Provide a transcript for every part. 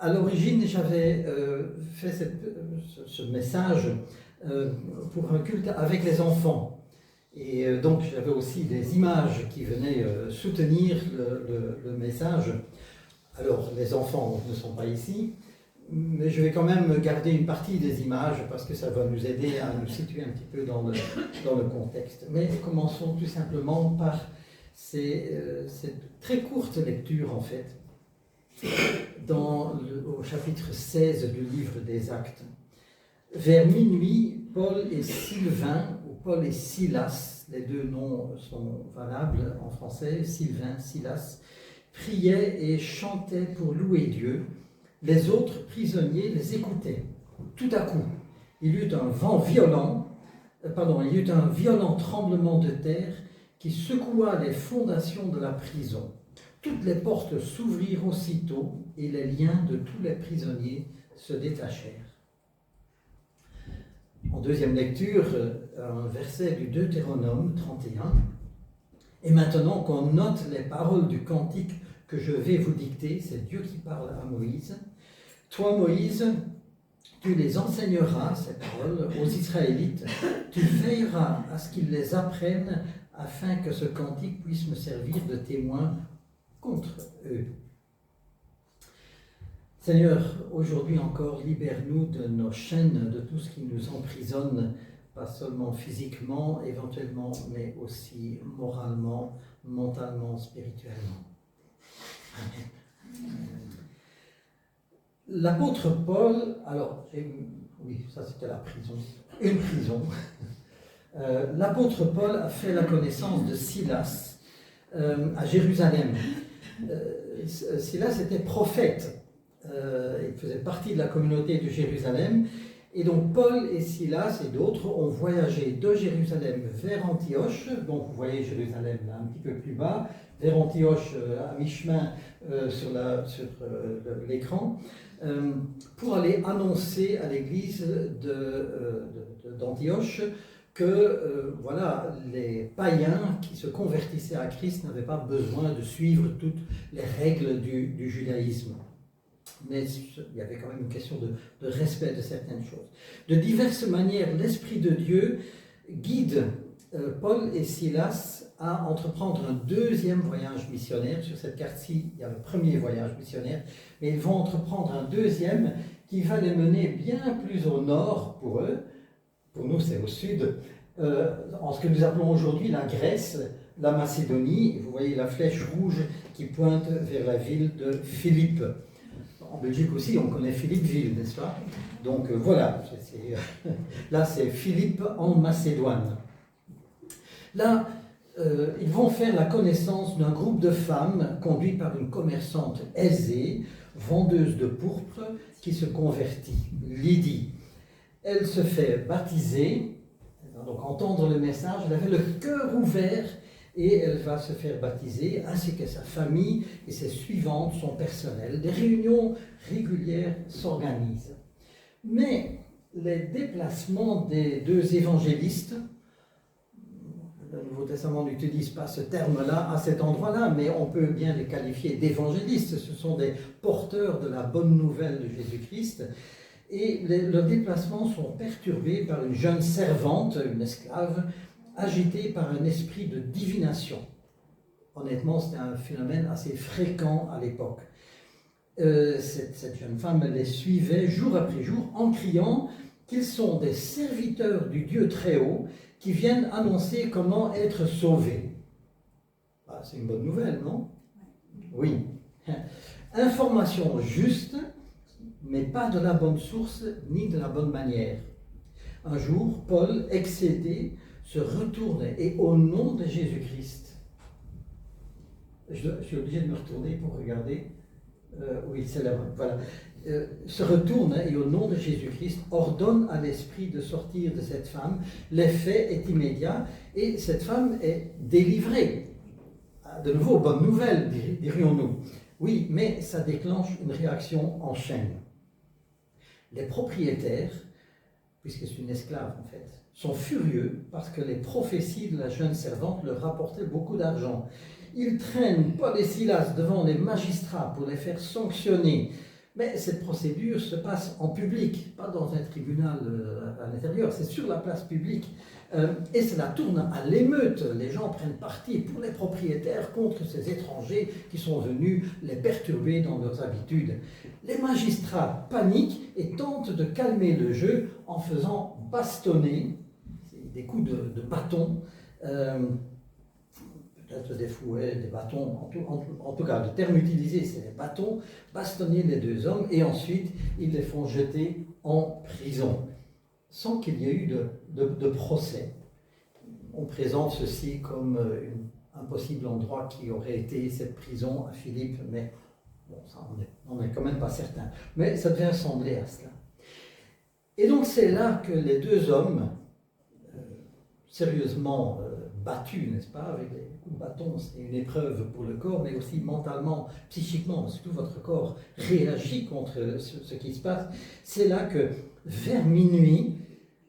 À l'origine, j'avais fait ce message pour un culte avec les enfants. Et donc, j'avais aussi des images qui venaient soutenir le message. Alors, les enfants ne sont pas ici, mais je vais quand même garder une partie des images parce que ça va nous aider à nous situer un petit peu dans le contexte. Mais commençons tout simplement par cette très courte lecture, en fait, au chapitre 16 du livre des Actes. Vers minuit, Paul et Sylvain, ou Paul et Silas, les deux noms sont valables en français, Sylvain, Silas, priaient et chantaient pour louer Dieu. Les autres prisonniers les écoutaient. Tout à coup, il y eut un violent tremblement de terre qui secoua les fondations de la prison. Toutes les portes s'ouvrirent aussitôt et les liens de tous les prisonniers se détachèrent. En deuxième lecture, un verset du Deutéronome 31. Et maintenant qu'on note les paroles du cantique que je vais vous dicter, c'est Dieu qui parle à Moïse. Toi, Moïse, tu les enseigneras, ces paroles, aux Israélites. Tu veilleras à ce qu'ils les apprennent afin que ce cantique puisse me servir de témoin contre eux. Seigneur, aujourd'hui encore, libère-nous de nos chaînes, de tout ce qui nous emprisonne, pas seulement physiquement, éventuellement, mais aussi moralement, mentalement, spirituellement. Amen. L'apôtre Paul, alors, oui, ça c'était la prison, une prison. L'apôtre Paul a fait la connaissance de Silas à Jérusalem. Silas était prophète. Il faisait partie de la communauté de Jérusalem. Et donc Paul et Silas et d'autres ont voyagé de Jérusalem vers Antioche. Donc vous voyez Jérusalem là, un petit peu plus bas, vers Antioche à mi-chemin sur l'écran, pour aller annoncer à l'église d'Antioche que voilà, les païens qui se convertissaient à Christ n'avaient pas besoin de suivre toutes les règles du judaïsme. Mais il y avait quand même une question de respect de certaines choses. De diverses manières, l'Esprit de Dieu guide Paul et Silas à entreprendre un deuxième voyage missionnaire. Sur cette carte-ci, il y a le premier voyage missionnaire, mais ils vont entreprendre un deuxième qui va les mener bien plus au nord pour eux. Pour nous, c'est au sud, en ce que nous appelons aujourd'hui la Grèce, la Macédonie. Vous voyez la flèche rouge qui pointe vers la ville de Philippe. En Belgique aussi, on connaît Philippeville, n'est-ce pas? Donc voilà, là c'est Philippe en Macédoine. Là, ils vont faire la connaissance d'un groupe de femmes conduit par une commerçante aisée, vendeuse de pourpre, qui se convertit, Lydie. Elle se fait baptiser, donc entendre le message, elle avait le cœur ouvert et elle va se faire baptiser, ainsi que sa famille et ses suivantes, son personnel. Des réunions régulières s'organisent. Mais les déplacements des deux évangélistes, le Nouveau Testament n'utilise pas ce terme-là à cet endroit-là, mais on peut bien les qualifier d'évangélistes. Ce sont des porteurs de la bonne nouvelle de Jésus-Christ. Et leurs déplacements sont perturbés par une jeune servante, une esclave, agitée par un esprit de divination. Honnêtement, c'était un phénomène assez fréquent à l'époque. Cette jeune femme les suivait jour après jour en criant qu'ils sont des serviteurs du Dieu Très-Haut qui viennent annoncer comment être sauvés. Ah, c'est une bonne nouvelle, non? Oui. Information juste, mais pas de la bonne source ni de la bonne manière. Un jour, Paul, excédé, se retourne et au nom de Jésus-Christ, je suis obligé de me retourner pour regarder, oui, c'est là, voilà, se retourne et au nom de Jésus-Christ ordonne à l'esprit de sortir de cette femme. L'effet est immédiat et cette femme est délivrée. De nouveau, bonne nouvelle, dirions-nous. Oui, mais ça déclenche une réaction en chaîne. Les propriétaires, puisque c'est une esclave en fait, sont furieux parce que les prophéties de la jeune servante leur rapportaient beaucoup d'argent. Ils traînent Paul et Silas devant les magistrats pour les faire sanctionner Mais cette procédure se passe en public, pas dans un tribunal à l'intérieur, c'est sur la place publique. Et cela tourne à l'émeute. Les gens prennent parti pour les propriétaires contre ces étrangers qui sont venus les perturber dans leurs habitudes. Les magistrats paniquent et tentent de calmer le jeu en faisant bastonner des coups de bâton, peut-être des fouets, des bâtons, en tout cas le terme utilisé c'est les bâtons, bastonner les deux hommes et ensuite ils les font jeter en prison, sans qu'il y ait eu de procès. On présente ceci comme un possible endroit qui aurait été cette prison à Philippe, mais bon, ça on n'est quand même pas certain. Mais ça devait ressembler à cela. Et donc c'est là que les deux hommes, sérieusement battus, n'est-ce pas, avec des coups de bâton, c'est une épreuve pour le corps, mais aussi mentalement, psychiquement, parce que tout votre corps réagit contre ce qui se passe. C'est là que, vers minuit,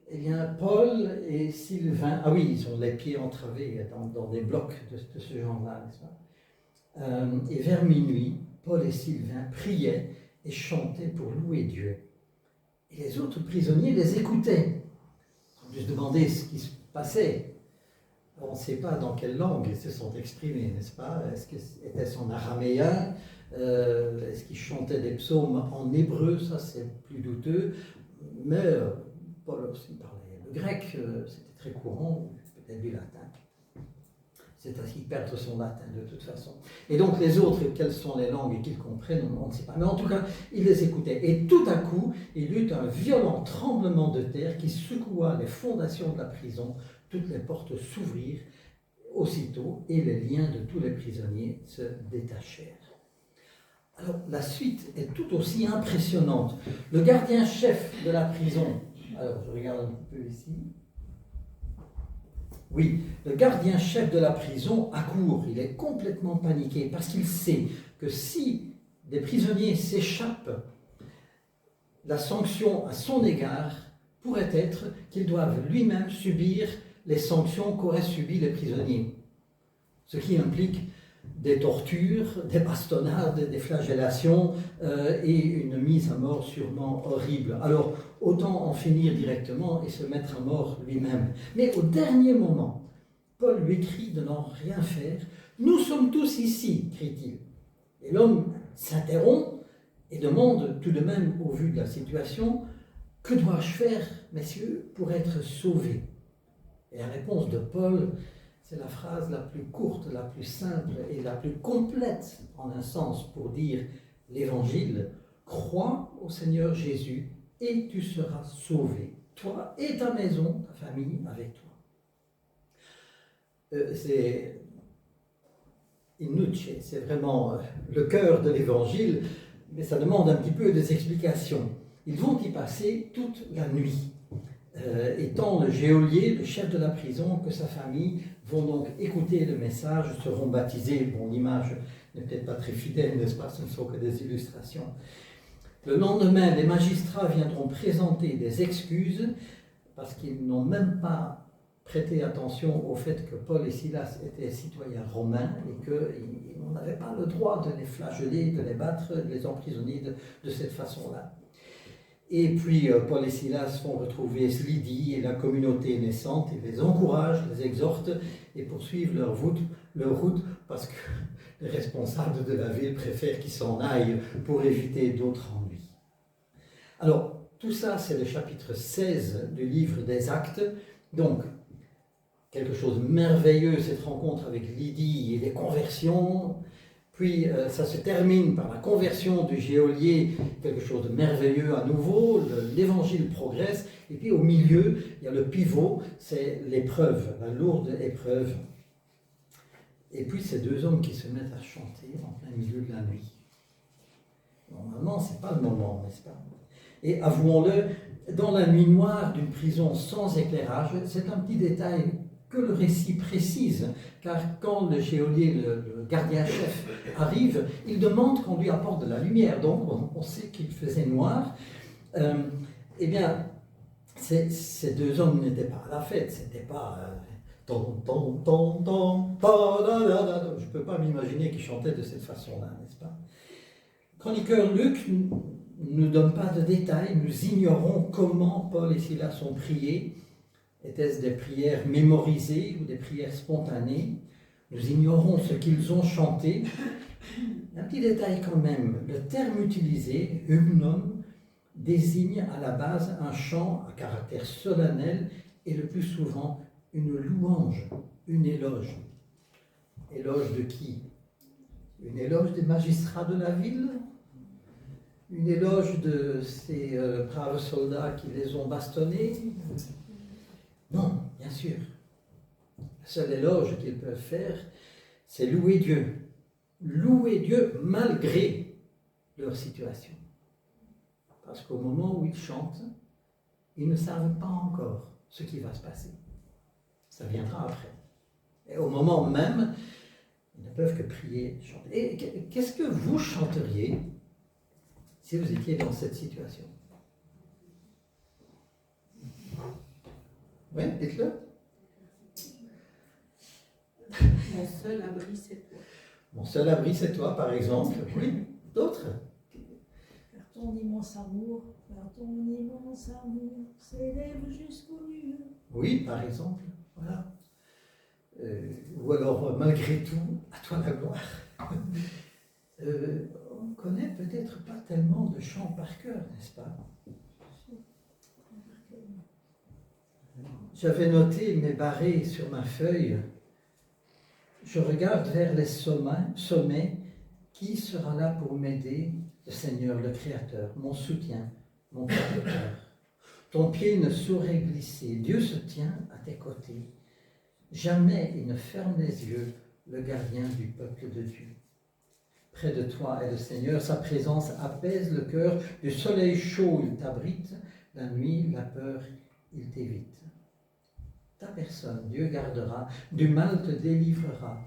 eh bien, Paul et Sylvain, ah oui, ils ont les pieds entravés dans des blocs de ce genre-là, n'est-ce pas, et vers minuit, Paul et Sylvain priaient et chantaient pour louer Dieu. Et les autres prisonniers les écoutaient. On peut se demander ce qui se passait. On ne sait pas dans quelle langue ils se sont exprimés, n'est-ce pas? Est-ce que était-ce en araméen? Est-ce qu'ils chantaient des psaumes en hébreu? Ça, c'est plus douteux. Mais Paul aussi parlait le grec, c'était très courant, peut-être du latin. C'est ainsi perdre son latin de toute façon. Et donc les autres, quelles sont les langues qu'ils comprennent, on ne sait pas. Mais en tout cas, ils les écoutaient. Et tout à coup, il y eut un violent tremblement de terre qui secoua les fondations de la prison. Toutes les portes s'ouvrirent aussitôt et les liens de tous les prisonniers se détachèrent. Alors la suite est tout aussi impressionnante. Le gardien-chef de la prison, alors je regarde un peu ici. Oui, le gardien-chef de la prison accourt, il est complètement paniqué parce qu'il sait que si des prisonniers s'échappent, la sanction à son égard pourrait être qu'il doive lui-même subir les sanctions qu'auraient subies les prisonniers. Ce qui implique des tortures, des bastonnades, des flagellations et une mise à mort sûrement horrible. Alors, autant en finir directement et se mettre à mort lui-même. Mais au dernier moment, Paul lui crie de n'en rien faire. « Nous sommes tous ici », crie-t-il. Et l'homme s'interrompt et demande tout de même, au vu de la situation, « Que dois-je faire, messieurs, pour être sauvé ?» Et la réponse de Paul, c'est la phrase la plus courte, la plus simple et la plus complète en un sens pour dire l'Évangile. Crois au Seigneur Jésus et tu seras sauvé, toi et ta maison, ta famille avec toi. C'est in nuce, c'est vraiment le cœur de l'Évangile, mais ça demande un petit peu des explications. Ils vont y passer toute la nuit. Et tant le geôlier, le chef de la prison, que sa famille vont donc écouter le message, seront baptisés. Bon, l'image n'est peut-être pas très fidèle, n'est-ce pas? Ce ne sont que des illustrations. Le lendemain, les magistrats viendront présenter des excuses parce qu'ils n'ont même pas prêté attention au fait que Paul et Silas étaient citoyens romains et qu'on n'avait pas le droit de les flageller, de les battre, de les emprisonner de cette façon-là. Et puis Paul et Silas vont retrouver Lydie et la communauté naissante, ils les encouragent, les exhortent et poursuivent leur route parce que les responsables de la ville préfèrent qu'ils s'en aillent pour éviter d'autres ennuis. Alors, tout ça, c'est le chapitre 16 du livre des Actes. Donc, quelque chose de merveilleux, cette rencontre avec Lydie et les conversions. Puis ça se termine par la conversion du geôlier, quelque chose de merveilleux à nouveau, l'évangile progresse, et puis au milieu, il y a le pivot, c'est l'épreuve, la lourde épreuve. Et puis ces deux hommes qui se mettent à chanter en plein milieu de la nuit. Normalement, ce n'est pas le moment, n'est-ce pas? Et avouons-le, dans la nuit noire d'une prison sans éclairage, c'est un petit détail que le récit précise, car quand le geôlier, le gardien-chef arrive, il demande qu'on lui apporte de la lumière, donc on sait qu'il faisait noir. Eh bien, ces deux hommes n'étaient pas à la fête, c'était pas... je ne peux pas m'imaginer qu'ils chantaient de cette façon-là, n'est-ce pas? chroniqueur Luc ne nous donne pas de détails, nous ignorons comment Paul et Silas ont prié. Étaient-ce des prières mémorisées ou des prières spontanées? Nous ignorons ce qu'ils ont chanté. Un petit détail quand même, le terme utilisé, hymnon, désigne à la base un chant à caractère solennel et le plus souvent une louange, une éloge. Éloge de qui? Une éloge des magistrats de la ville? Une éloge de ces braves soldats qui les ont bastonnés? Non, bien sûr. La seule éloge qu'ils peuvent faire, c'est louer Dieu. Louer Dieu malgré leur situation. Parce qu'au moment où ils chantent, ils ne savent pas encore ce qui va se passer. Ça viendra après. Et au moment même, ils ne peuvent que prier, chanter. Et qu'est-ce que vous chanteriez si vous étiez dans cette situation? Oui, dites-le. Mon seul abri, c'est toi. Mon seul abri, c'est toi, par exemple. Oui, d'autres? Vers ton immense amour, s'élève jusqu'au lieu. Oui, par exemple. Voilà. Ou alors, malgré tout, à toi la gloire. On ne connaît peut-être pas tellement de chants par cœur, n'est-ce pas? J'avais noté mes barrés sur ma feuille. Je regarde vers les sommets. Qui sera là pour m'aider? Le Seigneur, le Créateur, mon soutien, mon protecteur. Ton pied ne saurait glisser. Dieu se tient à tes côtés. Jamais il ne ferme les yeux, le gardien du peuple de Dieu. Près de toi est le Seigneur, sa présence apaise le cœur. Du soleil chaud, il t'abrite. La nuit, la peur, il t'évite. Ta personne, Dieu gardera, du mal te délivrera.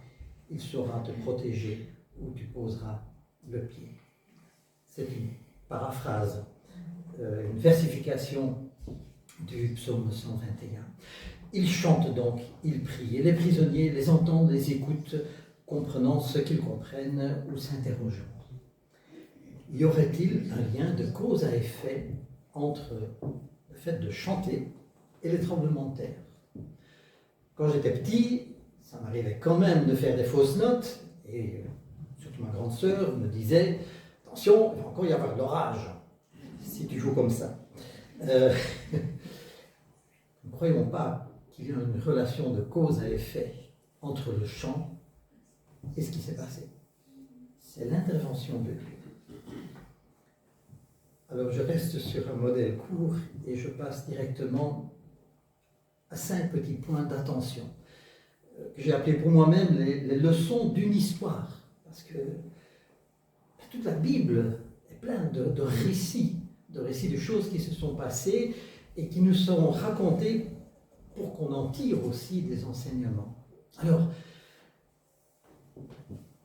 Il saura te protéger où tu poseras le pied. C'est une paraphrase, une versification du psaume 121. Ils chantent donc, ils prient, et les prisonniers les entendent, les écoutent, comprenant ce qu'ils comprennent ou s'interrogeant. Y aurait-il un lien de cause à effet entre le fait de chanter et les tremblements de terre? Quand j'étais petit, ça m'arrivait quand même de faire des fausses notes, et surtout ma grande sœur me disait « Attention, il va encore y avoir de l'orage, si tu joues comme ça. » Ne croyons pas qu'il y a une relation de cause à effet entre le chant et ce qui s'est passé. C'est l'intervention de Dieu. Alors je reste sur un modèle court et je passe directement à 5 petits points d'attention que j'ai appelés pour moi-même les leçons d'une histoire. Parce que toute la Bible est pleine de récits, de choses qui se sont passées et qui nous seront racontés pour qu'on en tire aussi des enseignements. Alors,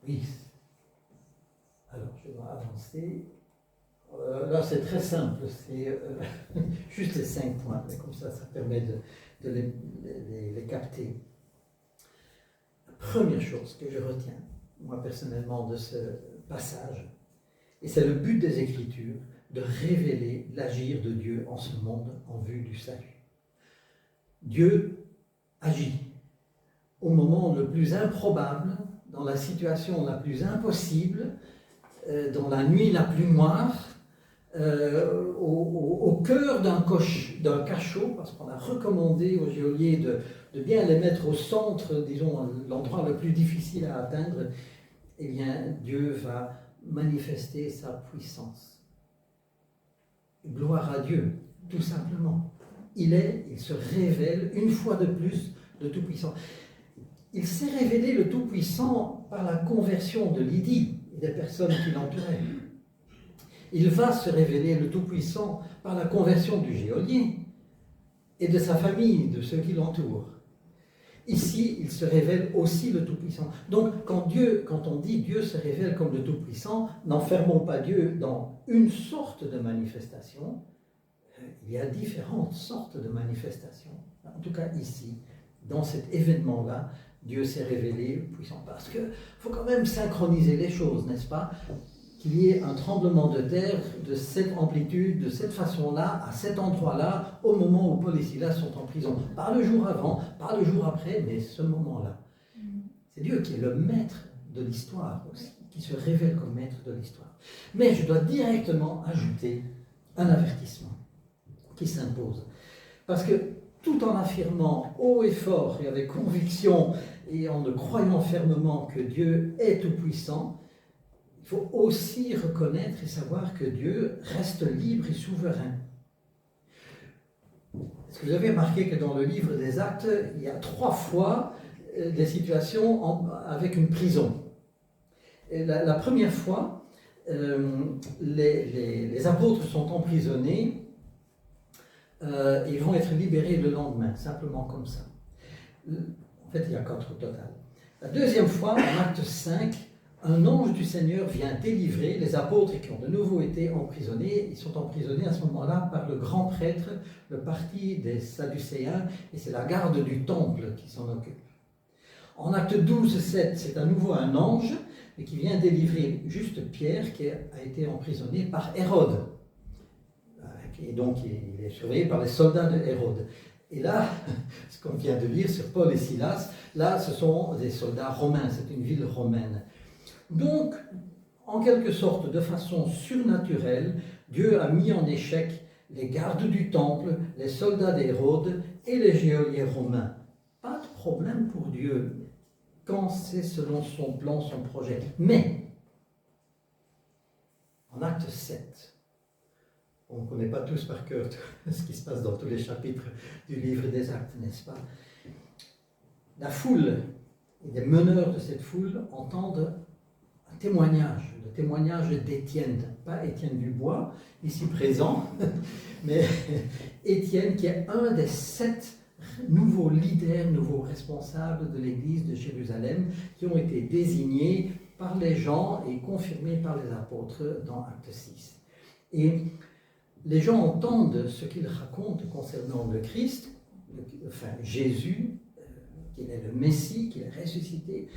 oui, alors je dois avancer. Là, c'est très simple, c'est juste les 5 points, mais comme ça permet de les capter. La première chose que je retiens, moi personnellement, de ce passage, et c'est le but des Écritures, de révéler l'agir de Dieu en ce monde en vue du salut. Dieu agit au moment le plus improbable, dans la situation la plus impossible, dans la nuit la plus noire, au cœur d'un cachot, parce qu'on a recommandé aux geôliers de bien les mettre au centre, disons, l'endroit le plus difficile à atteindre. Eh bien, Dieu va manifester sa puissance. Gloire à Dieu, tout simplement. Il se révèle une fois de plus le Tout-Puissant. Il s'est révélé le Tout-Puissant par la conversion de Lydie et des personnes qui l'entouraient. Il va se révéler le Tout-Puissant par la conversion du geôlier et de sa famille, de ceux qui l'entourent. Ici, il se révèle aussi le Tout-Puissant. Donc, quand on dit Dieu se révèle comme le Tout-Puissant, n'enfermons pas Dieu dans une sorte de manifestation. Il y a différentes sortes de manifestations. En tout cas, ici, dans cet événement-là, Dieu s'est révélé puissant. Parce qu'il faut quand même synchroniser les choses, n'est-ce pas? qu'il y ait un tremblement de terre de cette amplitude, de cette façon-là, à cet endroit-là, au moment où Paul et Silas sont en prison. Pas le jour avant, pas le jour après, mais ce moment-là. C'est Dieu qui est le maître de l'histoire aussi, qui se révèle comme maître de l'histoire. Mais je dois directement ajouter un avertissement qui s'impose. Parce que tout en affirmant haut et fort et avec conviction et en le croyant fermement que Dieu est tout-puissant, il faut aussi reconnaître et savoir que Dieu reste libre et souverain. Est-ce que vous avez remarqué que dans le livre des Actes, il y a 3 fois des situations avec une prison? Et la première fois, les apôtres sont emprisonnés. Ils vont être libérés le lendemain, simplement comme ça. En fait, il y a 4 au total. La deuxième fois, en acte 5, un ange du Seigneur vient délivrer les apôtres qui ont de nouveau été emprisonnés. Ils sont emprisonnés à ce moment-là par le grand prêtre, le parti des Sadducéens, et c'est la garde du temple qui s'en occupe. En acte 12, 7, c'est à nouveau un ange, mais qui vient délivrer juste Pierre, qui a été emprisonné par Hérode. Et donc, il est surveillé par les soldats de Hérode. Et là, ce qu'on vient de lire sur Paul et Silas, là, ce sont des soldats romains, c'est une ville romaine. Donc, en quelque sorte, de façon surnaturelle, Dieu a mis en échec les gardes du temple, les soldats d'Hérode et les geôliers romains. Pas de problème pour Dieu quand c'est selon son plan, son projet. Mais, en acte 7, on ne connaît pas tous par cœur ce qui se passe dans tous les chapitres du livre des Actes, n'est-ce pas? La foule et les meneurs de cette foule entendent un témoignage, le témoignage d'Étienne, pas Étienne Dubois, ici présent, mais Étienne qui est un des 7 nouveaux leaders, nouveaux responsables de l'église de Jérusalem qui ont été désignés par les gens et confirmés par les apôtres dans Acte 6. Et les gens entendent ce qu'il raconte concernant le Christ, enfin Jésus, qu'il est le Messie, qu'il est ressuscité,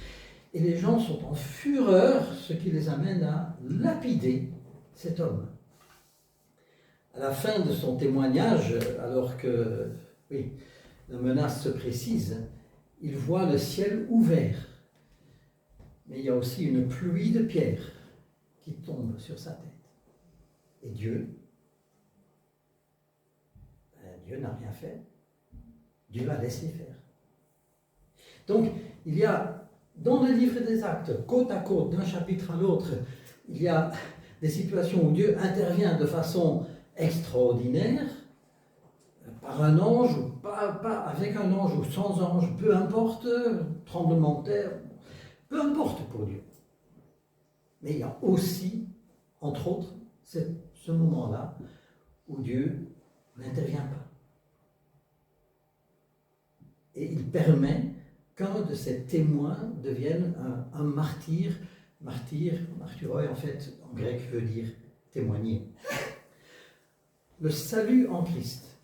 et les gens sont en fureur, ce qui les amène à lapider cet homme. À la fin de son témoignage, alors que la menace se précise, il voit le ciel ouvert, mais il y a aussi une pluie de pierres qui tombe sur sa tête. Et Dieu n'a rien fait. Dieu a laissé faire. Donc, il y a, dans le livre des Actes, côte à côte, d'un chapitre à l'autre, il y a des situations où Dieu intervient de façon extraordinaire, par un ange, ou pas avec un ange, ou sans ange, peu importe, tremblement de terre, peu importe pour Dieu. Mais il y a aussi, entre autres, ce moment-là où Dieu n'intervient pas. Et il permet qu'un de ces témoins devienne un martyr. Martyroi, en fait, en grec, veut dire témoigner. Le salut en Christ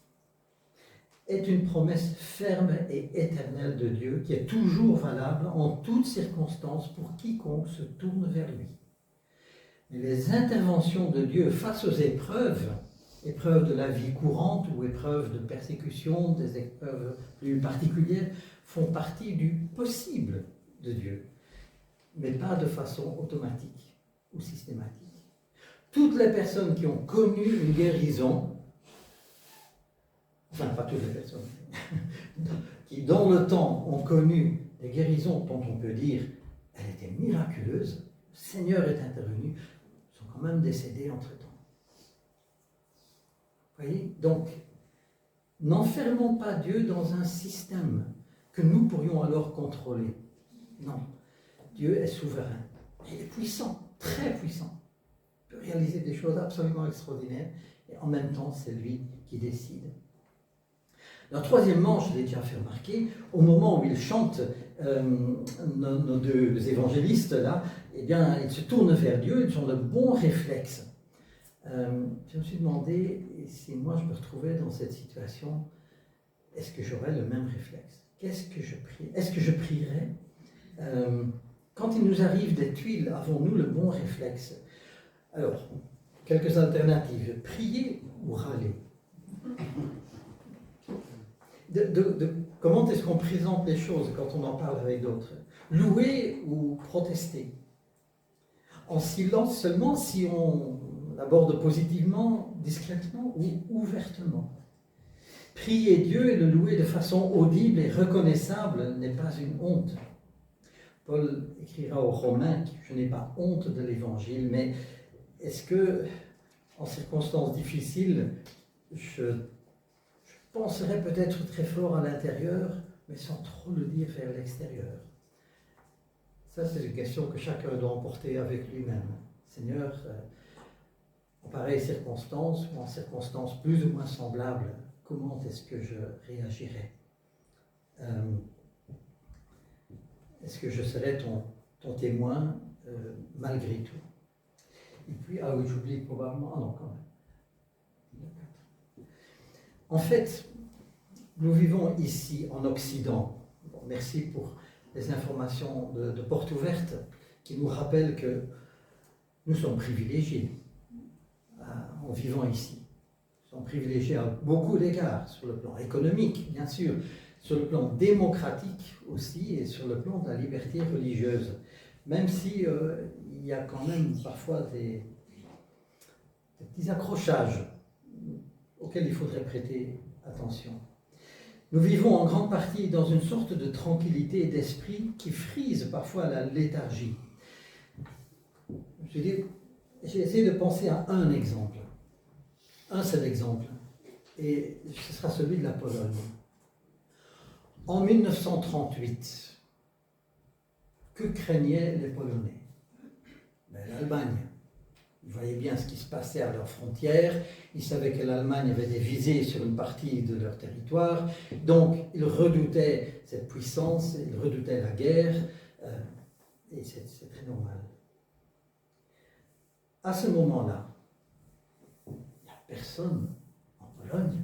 est une promesse ferme et éternelle de Dieu qui est toujours valable en toutes circonstances pour quiconque se tourne vers lui. Mais les interventions de Dieu face aux épreuves de la vie courante ou épreuves de persécution, des épreuves plus particulières, font partie du possible de Dieu, mais pas de façon automatique ou systématique. Toutes les personnes qui ont connu une guérison, enfin pas toutes les personnes, qui dans le temps ont connu des guérisons dont on peut dire elles étaient miraculeuses, le Seigneur est intervenu, sont quand même décédées entre-temps. Voyez, donc, n'enfermons pas Dieu dans un système que nous pourrions alors contrôler. Non, Dieu est souverain. Il est puissant, très puissant. Il peut réaliser des choses absolument extraordinaires et en même temps, c'est lui qui décide. Alors, troisièmement, je l'ai déjà fait remarquer, au moment où ils chantent, nos 2 évangélistes, là, eh bien, ils se tournent vers Dieu, ils ont de bons réflexes. Je me suis demandé si moi je me retrouvais dans cette situation, est-ce que j'aurais le même réflexe? Qu'est-ce que je prie? Est-ce que je prierais? Quand il nous arrive des tuiles, avons-nous le bon réflexe? Alors, quelques alternatives. Prier ou râler? Comment est-ce qu'on présente les choses quand on en parle avec d'autres? Louer ou protester? En silence seulement si on aborde positivement, discrètement ou ouvertement. Prier Dieu et le louer de façon audible et reconnaissable n'est pas une honte. Paul écrira aux Romains que je n'ai pas honte de l'évangile, mais est-ce que, en circonstances difficiles, je penserais peut-être très fort à l'intérieur, mais sans trop le dire vers l'extérieur? Ça, c'est une question que chacun doit emporter avec lui-même. Seigneur, en pareilles circonstances ou en circonstances plus ou moins semblables, comment est-ce que je réagirais? Est-ce que je serai ton témoin malgré tout? Et puis, ah oui, j'oublie probablement, ah non, quand même. En fait, nous vivons ici en Occident. Bon, merci pour les informations de Porte Ouverte qui nous rappellent que nous sommes privilégiés en vivant ici. Nous sommes privilégiés à beaucoup d'égards, sur le plan économique, bien sûr, sur le plan démocratique aussi, et sur le plan de la liberté religieuse. Même si il y a quand même parfois des petits accrochages auxquels il faudrait prêter attention. Nous vivons en grande partie dans une sorte de tranquillité d'esprit qui frise parfois la léthargie. J'ai essayé de penser à un exemple, un seul exemple, et ce sera celui de la Pologne. En 1938, que craignaient les Polonais? L'Allemagne. Ils voyaient bien ce qui se passait à leurs frontières, ils savaient que l'Allemagne avait des visées sur une partie de leur territoire, donc ils redoutaient cette puissance, ils redoutaient la guerre, et c'est très normal. À ce moment-là, il n'y a personne en Pologne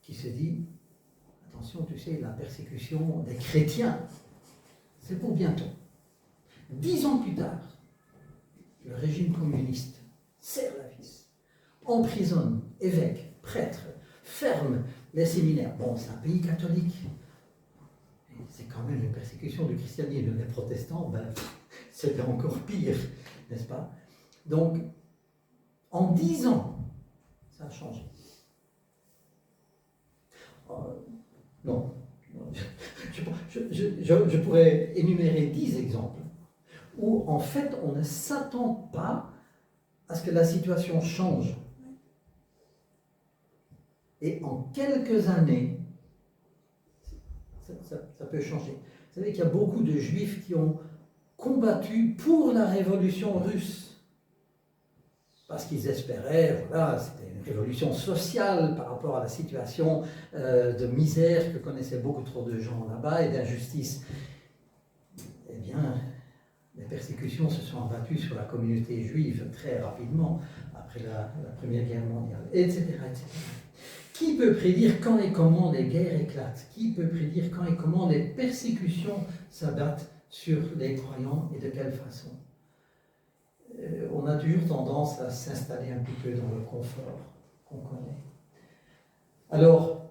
qui se dit « Attention, tu sais, la persécution des chrétiens, c'est pour bientôt. » 10 ans plus tard, le régime communiste serre la vis, emprisonne évêques, prêtres, ferme les séminaires. Bon, c'est un pays catholique. C'est quand même une persécution du christianisme. Les protestants, c'était encore pire, n'est-ce pas? Donc, en 10 ans, ça a changé. Non. Je pourrais énumérer 10 exemples où, en fait, on ne s'attend pas à ce que la situation change. Et en quelques années, ça peut changer. Vous savez qu'il y a beaucoup de Juifs qui ont combattu pour la révolution russe. Parce qu'ils espéraient, voilà, c'était une révolution sociale par rapport à la situation de misère que connaissaient beaucoup trop de gens là-bas et d'injustice. Eh bien, les persécutions se sont abattues sur la communauté juive très rapidement après la Première Guerre mondiale, etc., etc. Qui peut prédire quand et comment les guerres éclatent? Qui peut prédire quand et comment les persécutions s'abattent sur les croyants et de quelle façon? On a toujours tendance à s'installer un petit peu dans le confort qu'on connaît. Alors,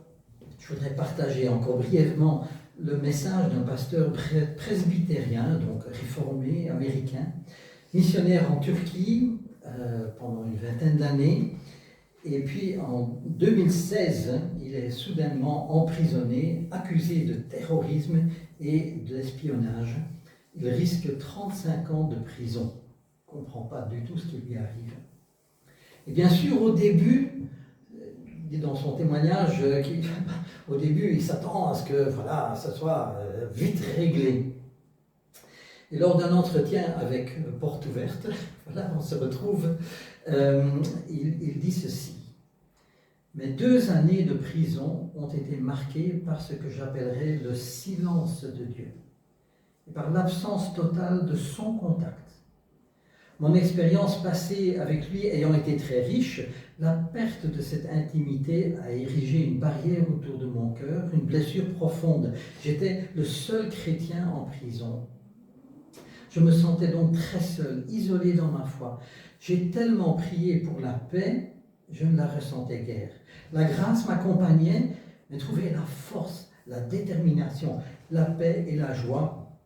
je voudrais partager encore brièvement le message d'un pasteur presbytérien, donc réformé, américain, missionnaire en Turquie pendant une vingtaine d'années. Et puis en 2016, il est soudainement emprisonné, accusé de terrorisme et d'espionnage. Il risque 35 ans de prison. Il ne comprend pas du tout ce qui lui arrive. Et bien sûr, au début, il dit dans son témoignage qu'au début, il s'attend à ce que voilà, ça soit vite réglé. Et lors d'un entretien avec Porte Ouverte, voilà, on se retrouve, il dit ceci. Mes 2 années de prison ont été marquées par ce que j'appellerais le silence de Dieu, et par l'absence totale de son contact. Mon expérience passée avec lui ayant été très riche, la perte de cette intimité a érigé une barrière autour de mon cœur, une blessure profonde. J'étais le seul chrétien en prison. Je me sentais donc très seul, isolé dans ma foi. J'ai tellement prié pour la paix, je ne la ressentais guère. La grâce m'accompagnait, mais trouver la force, la détermination, la paix et la joie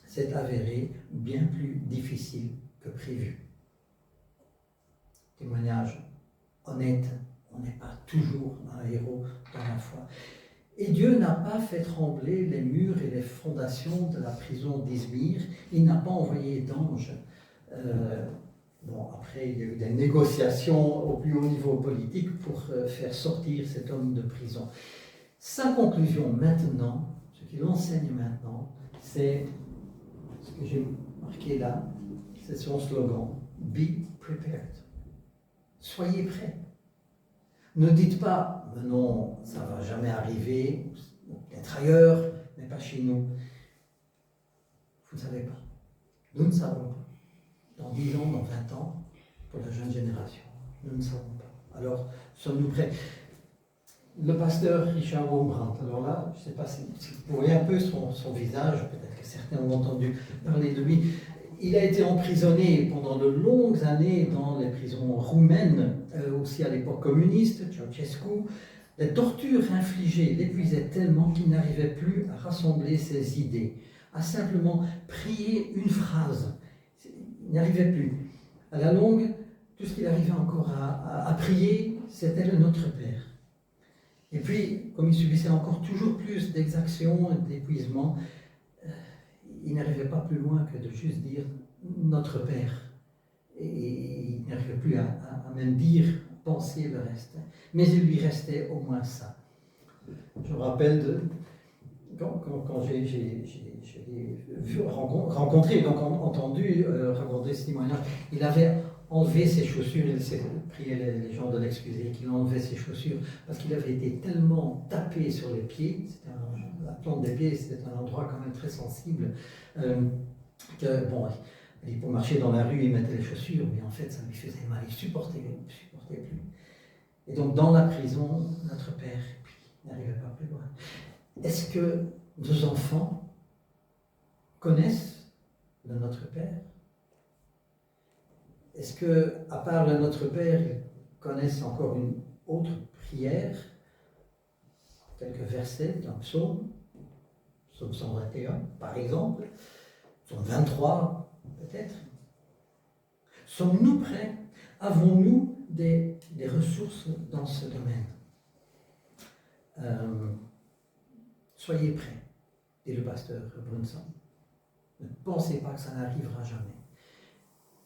s'est avéré bien plus difficile que prévu. Témoignage honnête, on n'est pas toujours un héros dans la foi. Et Dieu n'a pas fait trembler les murs et les fondations de la prison d'Izmir, il n'a pas envoyé d'ange. Bon, après, il y a eu des négociations au plus haut niveau politique pour faire sortir cet homme de prison. Sa conclusion maintenant, ce qu'il enseigne maintenant, c'est ce que j'ai marqué là, c'est son slogan, « Be prepared ». Soyez prêts. Ne dites pas, mais non, ça ne va jamais arriver, peut-être ailleurs, mais pas chez nous. Vous ne savez pas. Nous ne savons pas. Dans 10 ans, dans 20 ans, pour la jeune génération, nous ne savons pas. Alors, sommes-nous prêts? Le pasteur Richard Wurmbrand, alors là, je ne sais pas si vous voyez un peu son visage, peut-être que certains ont entendu parler de lui. Il a été emprisonné pendant de longues années dans les prisons roumaines, aussi à l'époque communiste, Ceausescu. Les tortures infligées l'épuisaient tellement qu'il n'arrivait plus à rassembler ses idées, à simplement prier une phrase. Il n'y arrivait plus. À la longue, tout ce qu'il arrivait encore à prier, c'était le Notre Père. Et puis, comme il subissait encore toujours plus d'exactions et d'épuisement, il n'arrivait pas plus loin que de juste dire Notre Père. Et il n'arrivait plus à même dire, penser le reste. Mais il lui restait au moins ça. Je me rappelle quand j'ai rencontré, donc entendu raconter ce témoignage, il avait enlevé ses chaussures, il s'est prié les gens de l'excuser, qu'il enlevait ses chaussures parce qu'il avait été tellement tapé sur les pieds, la plante des pieds, c'était un endroit quand même très sensible, que bon, pour marcher dans la rue, il mettait les chaussures, mais en fait ça lui faisait mal, il supportait plus. Et donc dans la prison, Notre Père, puis il n'arrivait pas plus loin. Est-ce que nos enfants connaissent le Notre Père? Est-ce que, à part le Notre Père, ils connaissent encore une autre prière, quelques versets d'un psaume, psaume 121 par exemple, psaume 23 peut-être? Sommes-nous prêts? Avons-nous des ressources dans ce domaine? Soyez prêts, dit le pasteur Brunson. Ne pensez pas que ça n'arrivera jamais.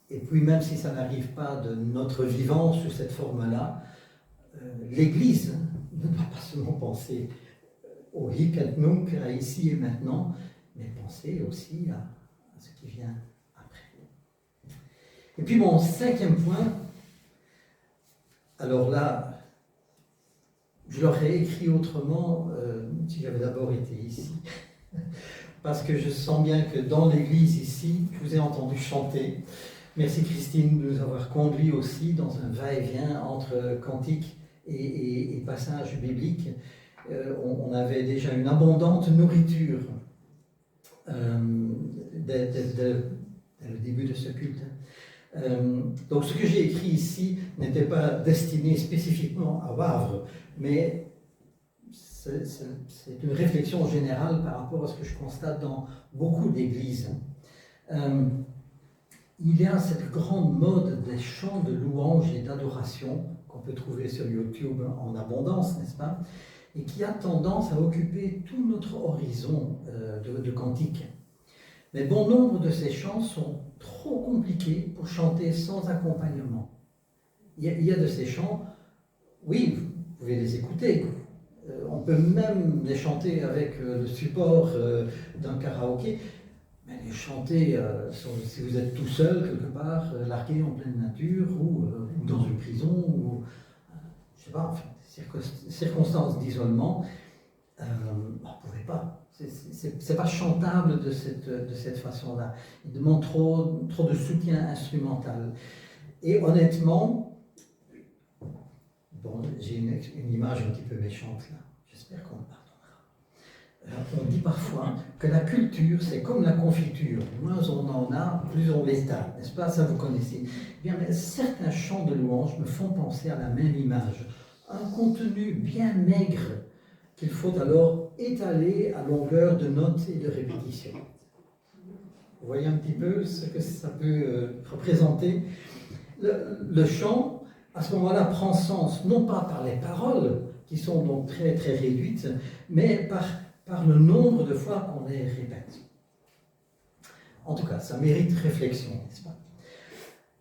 Et puis même si ça n'arrive pas de notre vivant sous cette forme-là, l'Église ne doit pas seulement penser au hic et nunc, à ici et maintenant, mais penser aussi à ce qui vient après. Et puis mon 5e point, alors là, je l'aurais écrit autrement si j'avais d'abord été ici. Parce que je sens bien que dans l'église ici, je vous ai entendu chanter. Merci Christine de nous avoir conduits aussi dans un va-et-vient entre cantiques et passages bibliques. On avait déjà une abondante nourriture dès le début de ce culte. Donc ce que j'ai écrit ici n'était pas destiné spécifiquement à Wavre, mais c'est une réflexion générale par rapport à ce que je constate dans beaucoup d'églises. Il y a cette grande mode des chants de louange et d'adoration qu'on peut trouver sur YouTube en abondance, n'est-ce pas? Et qui a tendance à occuper tout notre horizon de cantiques. Mais bon nombre de ces chants sont trop compliqués pour chanter sans accompagnement. Il y a de ces chants, oui, vous pouvez les écouter. On peut même les chanter avec le support d'un karaoké, mais les chanter si vous êtes tout seul quelque part, largué en pleine nature, ou dans une prison, ou je sais pas, enfin, circonstances d'isolement, vous ne pouvez pas. C'est pas chantable de cette façon-là. Il demande trop de soutien instrumental. Et honnêtement, bon, j'ai une image un petit peu méchante là. J'espère qu'on me On dit parfois que la culture, c'est comme la confiture. Moins on en a, plus on l'étale. N'est-ce pas? Ça, vous connaissez. Bien, mais certains chants de louange me font penser à la même image. Un contenu bien maigre qu'il faut alors étaler à longueur de notes et de répétitions. Vous voyez un petit peu ce que ça peut représenter? Le chant, à ce moment-là, prend sens non pas par les paroles, qui sont donc très très réduites, mais par le nombre de fois qu'on les répète. En tout cas, ça mérite réflexion, n'est-ce pas?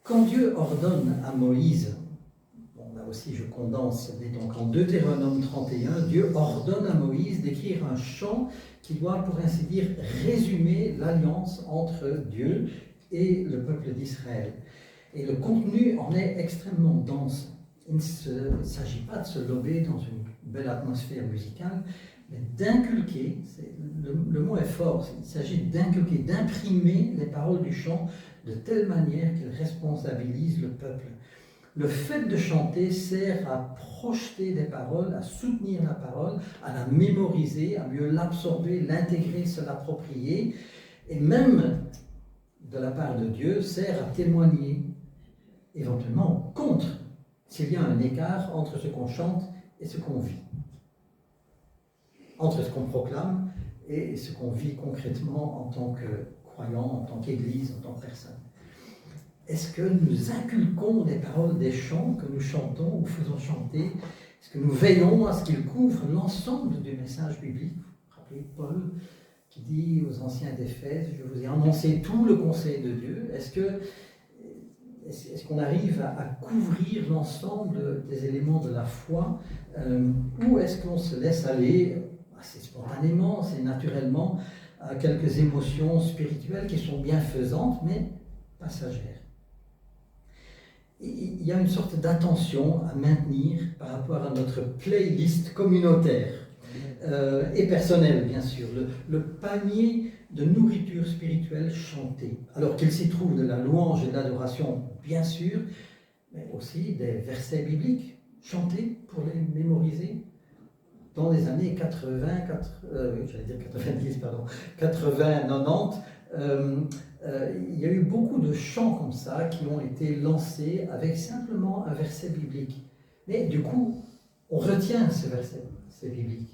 Quand Dieu ordonne à Moïse, bon, là aussi je condense, mais donc en Deutéronome 31, Dieu ordonne à Moïse d'écrire un chant qui doit, pour ainsi dire, résumer l'alliance entre Dieu et le peuple d'Israël. Et le contenu en est extrêmement dense. Il ne s'agit pas de se lober dans une belle atmosphère musicale, mais d'inculquer, le mot est fort, il s'agit d'inculquer, d'imprimer les paroles du chant de telle manière qu'il responsabilise le peuple. Le fait de chanter sert à projeter des paroles, à soutenir la parole, à la mémoriser, à mieux l'absorber, l'intégrer, se l'approprier, et même, de la part de Dieu, sert à témoigner, éventuellement contre, s'il y a un écart entre ce qu'on chante et ce qu'on vit, entre ce qu'on proclame et ce qu'on vit concrètement en tant que croyant, en tant qu'Église, en tant que personne. Est-ce que nous inculquons des paroles des chants que nous chantons ou faisons chanter? Est-ce que nous veillons à ce qu'ils couvrent l'ensemble du message biblique? Vous rappelez Paul qui dit aux anciens d'Éphèse, je vous ai annoncé tout le conseil de Dieu. Est-ce qu'on arrive à couvrir l'ensemble des éléments de la foi ou est-ce qu'on se laisse aller assez spontanément, assez naturellement à quelques émotions spirituelles qui sont bienfaisantes mais passagères? Il y a une sorte d'attention à maintenir par rapport à notre playlist communautaire et personnelle, bien sûr, le panier de nourriture spirituelle chantée, alors qu'il s'y trouve de la louange et de l'adoration, bien sûr, mais aussi des versets bibliques chantés pour les mémoriser. Dans les années 80, 90, 90, il y a eu beaucoup de chants comme ça qui ont été lancés avec simplement un verset biblique. Mais du coup, on retient ce verset biblique.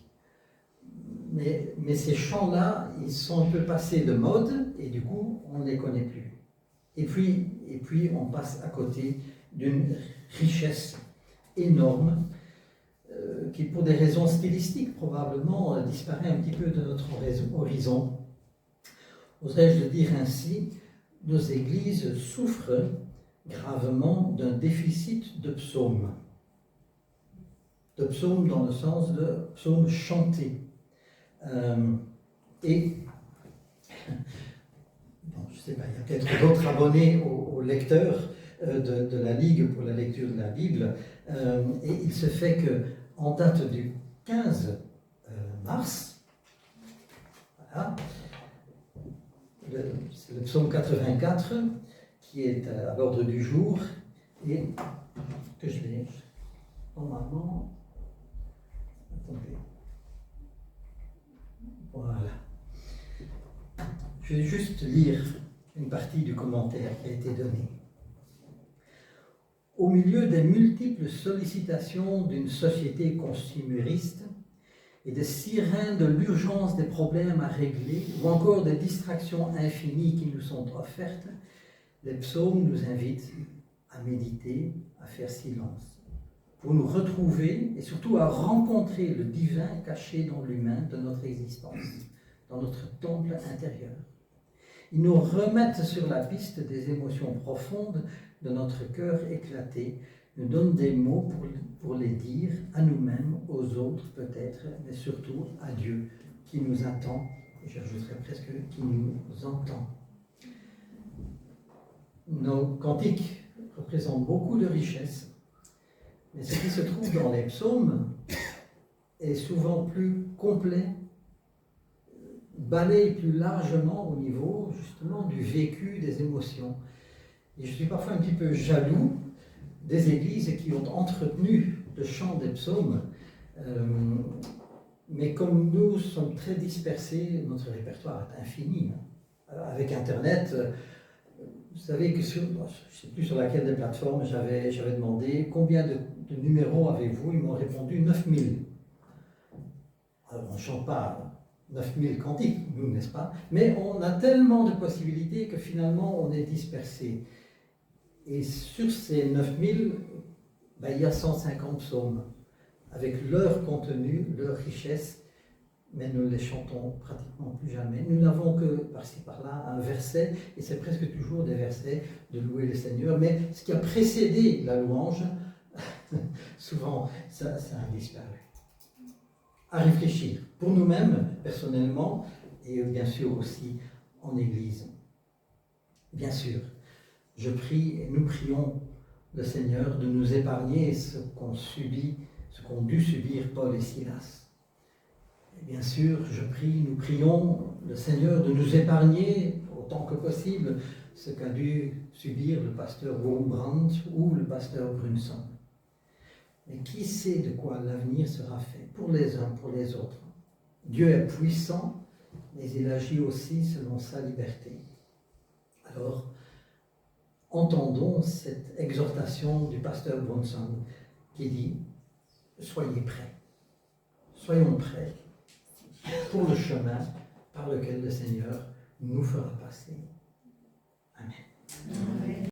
Mais ces chants-là, ils sont un peu passés de mode et du coup, on ne les connaît plus. Et puis on passe à côté d'une richesse énorme qui, pour des raisons stylistiques probablement, disparaît un petit peu de notre horizon. Oserais-je le dire ainsi, nos églises souffrent gravement d'un déficit de psaumes. De psaumes dans le sens de psaumes chantés. Et, bon, je ne sais pas, il y a peut-être d'autres abonnés aux lecteurs de la Ligue pour la lecture de la Bible. Et il se fait qu'en date du 15 mars, voilà, c'est le psaume 84 qui est à l'ordre du jour et que je vais normalement. Attendez. Voilà. Je vais juste lire une partie du commentaire qui a été donné. Au milieu des multiples sollicitations d'une société consumériste et des sirènes de l'urgence des problèmes à régler, ou encore des distractions infinies qui nous sont offertes, les psaumes nous invitent à méditer, à faire silence, pour nous retrouver et surtout à rencontrer le divin caché dans l'humain de notre existence, dans notre temple intérieur. Ils nous remettent sur la piste des émotions profondes de notre cœur éclaté, nous donnent des mots pour les dire à nous-mêmes, aux autres peut-être, mais surtout à Dieu qui nous attend, et j'ajouterais presque qui nous entend. Nos cantiques représentent beaucoup de richesses, mais ce qui se trouve dans les psaumes est souvent plus complet, balaye plus largement au niveau justement du vécu, des émotions. Et je suis parfois un petit peu jaloux des églises qui ont entretenu le chant des psaumes, Mais comme nous sommes très dispersés, notre répertoire est infini. Avec Internet, vous savez que sur, je ne sais plus sur laquelle des plateformes, j'avais demandé combien de numéros avez-vous. Ils m'ont répondu 9000. Alors on ne chante pas 9000 cantiques, nous, n'est-ce pas? Mais on a tellement de possibilités que finalement on est dispersé. Et sur ces 9000, il y a 150 psaumes, avec leur contenu, leur richesse, mais nous ne les chantons pratiquement plus jamais. Nous n'avons que par-ci par-là un verset, et c'est presque toujours des versets de louer le Seigneur, mais ce qui a précédé la louange, souvent, ça a disparu. À réfléchir, pour nous-mêmes, personnellement, et bien sûr aussi en Église. Bien sûr, je prie et nous prions le Seigneur de nous épargner ce qu'ont dû subir Paul et Silas. Et bien sûr, nous prions le Seigneur de nous épargner autant que possible ce qu'a dû subir le pasteur Wurmbrandt ou le pasteur Brunson. Mais qui sait de quoi l'avenir sera fait pour les uns, pour les autres. Dieu est puissant, mais il agit aussi selon sa liberté. Alors, entendons cette exhortation du pasteur Brunson qui dit « Soyez prêts, soyons prêts pour le chemin par lequel le Seigneur nous fera passer. » Amen. Amen.